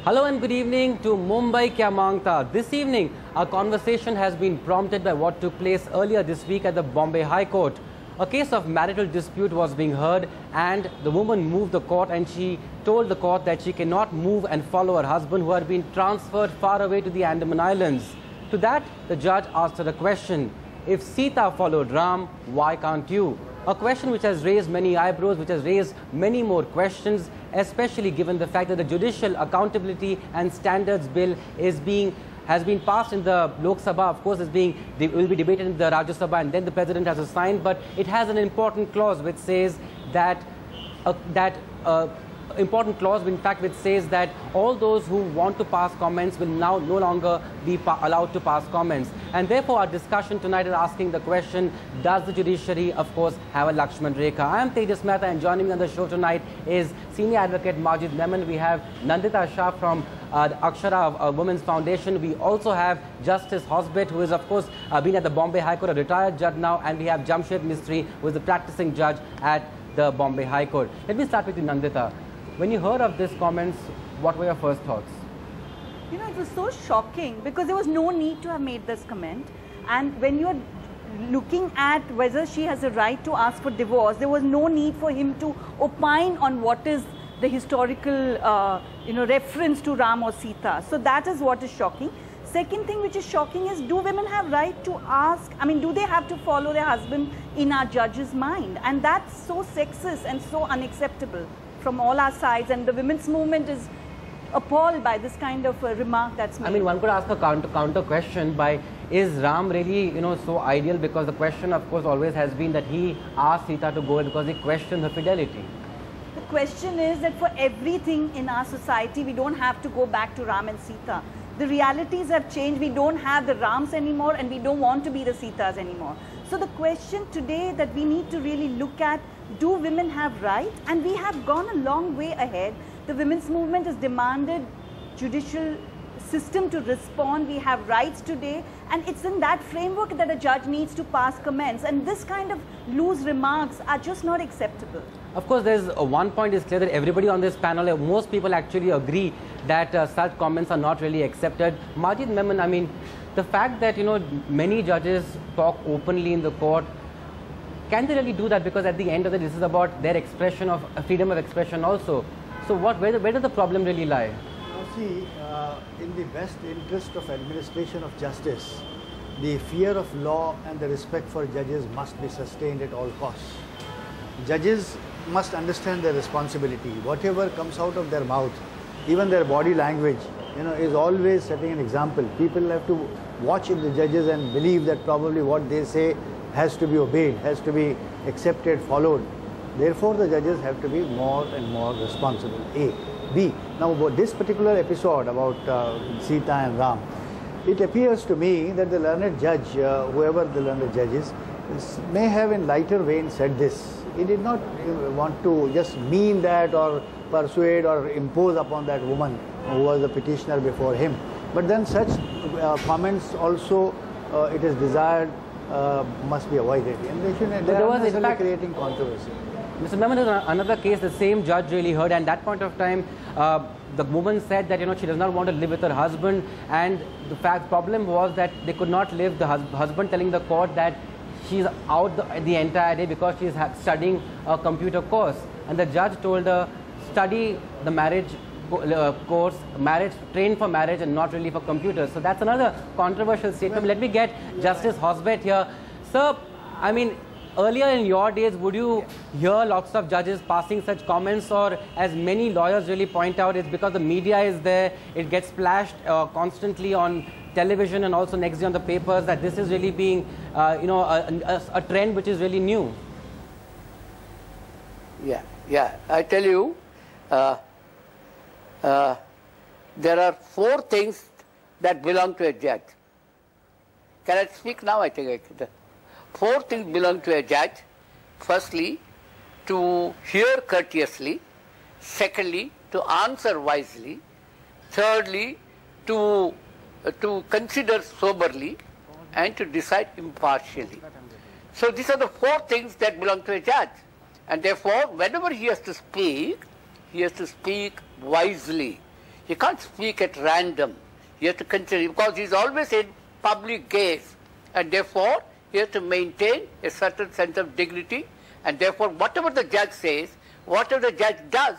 Hello and good evening to Mumbai Kya Maangta. This evening, our conversation has been prompted by what took place earlier this week at the Bombay High Court. A case of marital dispute was being heard and the woman moved the court and she told the court that she cannot move and follow her husband who had been transferred far away to the Andaman Islands. To that, the judge asked her a question. If Sita followed Ram, why can't you? A question which has raised many eyebrows, which has raised many more questions, especially given the fact that the Judicial Accountability and Standards Bill has been passed in the Lok Sabha. Of course, will be debated in the Rajya Sabha and then the President has to sign. But it has an important clause which says that all those who want to pass comments will now no longer be allowed to pass comments. And therefore, our discussion tonight is asking the question, does the judiciary, of course, have a Lakshman Rekha? I am Tejas Mehta and joining me on the show tonight is Senior Advocate Majid Memon. We have Nandita Shah from the Akshara Women's Foundation. We also have Justice Hosbet, who is, of course, been at the Bombay High Court, a retired judge now. And we have Jamshed Mistry, who is a practicing judge at the Bombay High Court. Let me start with you, Nandita. When you heard of these comments, what were your first thoughts? You know, it was so shocking because there was no need to have made this comment. And when you're looking at whether she has a right to ask for divorce, there was no need for him to opine on what is the historical, reference to Ram or Sita. So that is what is shocking. Second thing which is shocking is, do women have right to ask, do they have to follow their husband in our judge's mind? And that's so sexist and so unacceptable from all our sides, and the women's movement is appalled by this kind of remark that's made. One could ask a counter question by, is Ram really, so ideal? Because the question, of course, always has been that he asked Sita to go because he questioned her fidelity. The question is that for everything in our society, we don't have to go back to Ram and Sita. The realities have changed. We don't have the Rams anymore and we don't want to be the Sitas anymore. So the question today that we need to really look at, do women have rights? And we have gone a long way ahead. The women's movement has demanded judicial system to respond. We have rights today, and it's in that framework that a judge needs to pass comments. And this kind of loose remarks are just not acceptable. Of course, there's one point is clear that everybody on this panel, most people actually agree that such comments are not really accepted. Majid Memon, the fact that, many judges talk openly in the court, can they really do that? Because at the end of it, this is about their expression of freedom of expression also. So where does the problem really lie? Now see, in the best interest of administration of justice, the fear of law and the respect for judges must be sustained at all costs. Judges must understand their responsibility. Whatever comes out of their mouth, even their body language, is always setting an example. People have to watch the judges and believe that probably what they say has to be obeyed, has to be accepted, followed. Therefore, the judges have to be more and more responsible. A. B. Now, this particular episode about Sita and Ram, it appears to me that the learned judge, whoever the learned judge is, may have in lighter vein said this. He did not want to just mean that or persuade or impose upon that woman who was the petitioner before him. But then such comments also, it is desired, must be avoided. And they are necessarily creating controversy. Mr. Memon, another case, the same judge really heard, and at that point of time, the woman said that she does not want to live with her husband, and the problem was that they could not live. The husband telling the court that she's out the entire day because she's studying a computer course, and the judge told her, study the marriage course, trained for marriage and not really for computers. So that's another controversial statement. Let me get Justice Hosbet here. Sir, earlier in your days, would you hear lots of judges passing such comments, or as many lawyers really point out, it's because the media is there, it gets splashed constantly on television and also next day on the papers, that this is really being, a trend which is really new? Yeah. I tell you, there are 4 things that belong to a judge. Can I speak now? I think 4 things belong to a judge. Firstly, to hear courteously. Secondly, to answer wisely. Thirdly, to consider soberly. And to decide impartially. So these are the 4 things that belong to a judge. And therefore, whenever he has to speak wisely. He can't speak at random. He has to consider, because he's always in public gaze, and therefore he has to maintain a certain sense of dignity, and therefore whatever the judge says, whatever the judge does,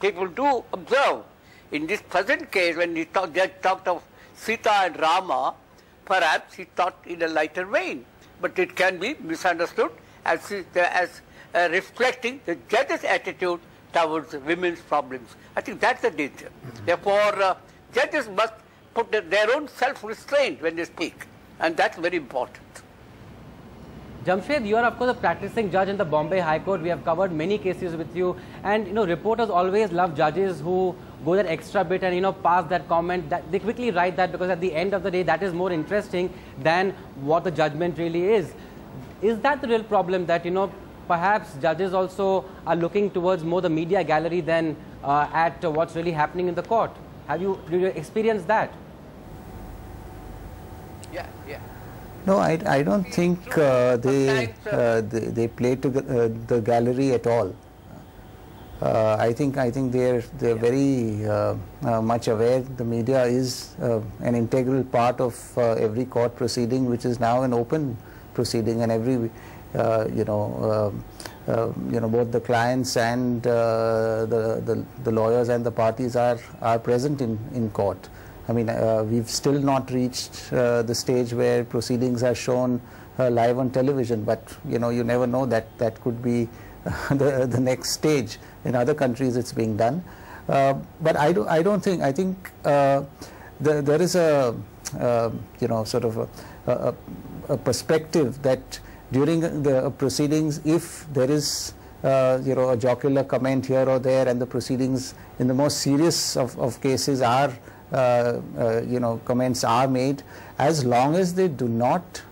people do observe. In this present case, when the judge talked of Sita and Rama, perhaps he thought in a lighter vein, but it can be misunderstood as reflecting the judge's attitude towards women's problems. I think that's the danger. Therefore, judges must put their own self-restraint when they speak, and that's very important. Jamshed, you are of course a practicing judge in the Bombay High Court. We have covered many cases with you, and reporters always love judges who go that extra bit and pass that comment. That they quickly write that, because at the end of the day that is more interesting than what the judgment really is. Is that the real problem, that perhaps judges also are looking towards more the media gallery than at what's really happening in the court? Do you experience that? Yeah. No, I don't think they play to the gallery at all. I think they're very much aware. The media is an integral part of every court proceeding, which is now an open proceeding, and every both the clients and the lawyers and the parties are present in court. I mean, we've still not reached the stage where proceedings are shown live on television, but you never know, that could be the next stage. In other countries it's being done, but I think there is a sort of a perspective that during the proceedings, if there is a jocular comment here or there, and the proceedings in the most serious of cases are comments are made, as long as they do not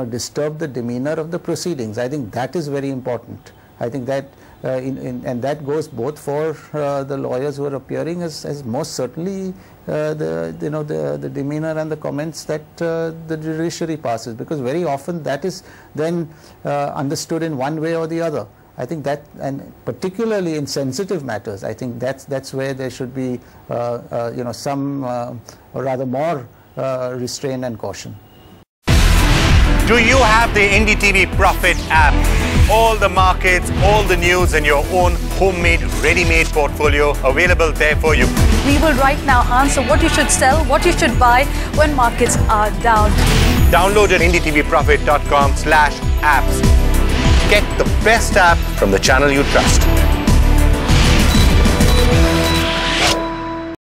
disturb the demeanor of the proceedings, I think that is very important. I think that and that goes both for the lawyers who are appearing, as most certainly the demeanor and the comments that the judiciary passes, because very often that is then understood in one way or the other. I think that, and particularly in sensitive matters, I think that's where there should be some or rather more restraint and caution. Do you have the NDTV Profit app? All the markets, all the news, and your own homemade, ready-made portfolio available there for you. We will right now answer what you should sell, what you should buy when markets are down. Download at ndtvprofit.com/apps. Get the best app from the channel you trust.